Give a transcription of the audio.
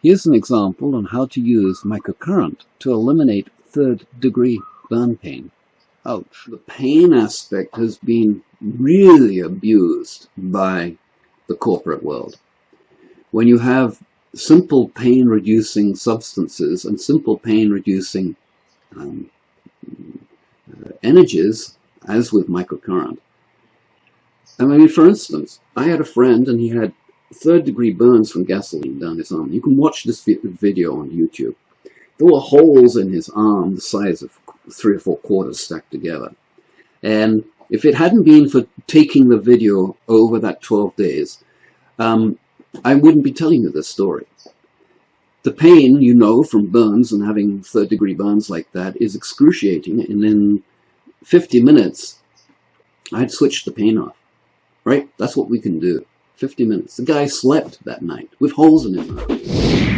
Here's an example on how to use microcurrent to eliminate third-degree burn pain. Ouch. The pain aspect has been really abused by the corporate world. When you have simple pain-reducing substances and simple pain-reducing energies, as with microcurrent. I mean, for instance, I had a friend and he had third-degree burns from gasoline down his arm. You can watch this video on YouTube. There were holes in his arm the size of 3 or 4 quarters stacked together. And if it hadn't been for taking the video over that 12 days, I wouldn't be telling you this story. The pain, you know, from burns and having third-degree burns like that is excruciating. And in 50 minutes, I'd switched the pain off. Right? That's what we can do. 50 minutes. The guy slept that night with holes in his arm.